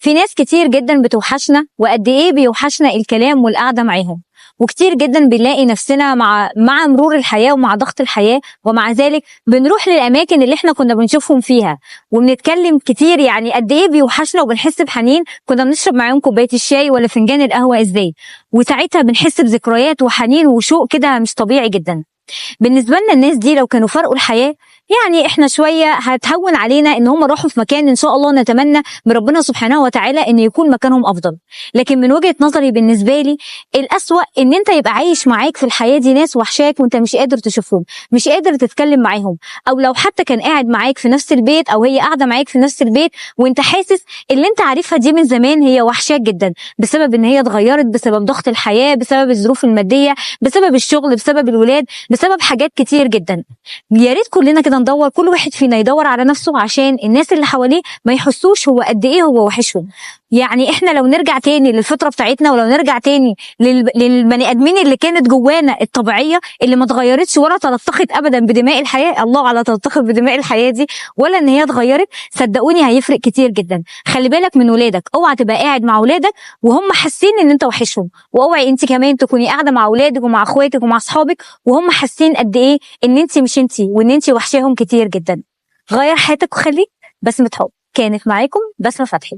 في ناس كتير جدا بتوحشنا، وقد ايه بيوحشنا الكلام والقعده معاهم. وكتير جدا بنلاقي نفسنا مع مرور الحياه ومع ضغط الحياه، ومع ذلك بنروح للاماكن اللي احنا كنا بنشوفهم فيها وبنتكلم كتير. يعني قد ايه بيوحشنا وبنحس بحنين كنا بنشرب معاهم كوبايه الشاي ولا فنجان القهوه ازاي، وساعتها بنحس بذكريات وحنين وشوق كده مش طبيعي جدا. بالنسبه لنا الناس دي لو كانوا فرقوا الحياه، يعني احنا شويه هتهون علينا ان هم راحوا في مكان ان شاء الله نتمنى من ربنا سبحانه وتعالى ان يكون مكانهم افضل. لكن من وجهه نظري بالنسبه لي الاسوأ ان انت يبقى عايش معاك في الحياه دي ناس وحشاك وانت مش قادر تشوفهم، مش قادر تتكلم معاهم، او لو حتى كان قاعد معاك في نفس البيت او هي قاعده معاك في نفس البيت وانت حاسس اللي انت عارفها دي من زمان هي وحشاك جدا، بسبب ان هي اتغيرت، بسبب ضغط الحياه، بسبب الظروف الماديه، بسبب الشغل، بسبب الولاد، بسبب حاجات كتير جدا. يا ريت كلنا كده ندور، كل واحد فينا يدور على نفسه عشان الناس اللي حواليه ما يحسوش هو قد ايه هو وحشهم. يعني احنا لو نرجع تاني للفطره بتاعتنا، ولو نرجع تاني للبني ادمين اللي كانت جوانا الطبيعيه اللي ما اتغيرتش ولا تلطخت ابدا بدماء الحياه، الله على تلطخت بدماء الحياه دي، ولا ان هي اتغيرت، صدقوني هيفرق كتير جدا. خلي بالك من ولادك، اوعى تبقى قاعد مع ولادك وهم حاسين ان انت وحشهم، واوعي انت كمان تكوني قاعده مع ولادك ومع اخواتك ومع اصحابك وهم حاسين قد ايه ان انت مش انت وان انت وحشاهم كتير جدا. غير حياتك وخليك بسمة حب. كانت معاكم بسمة فتحي.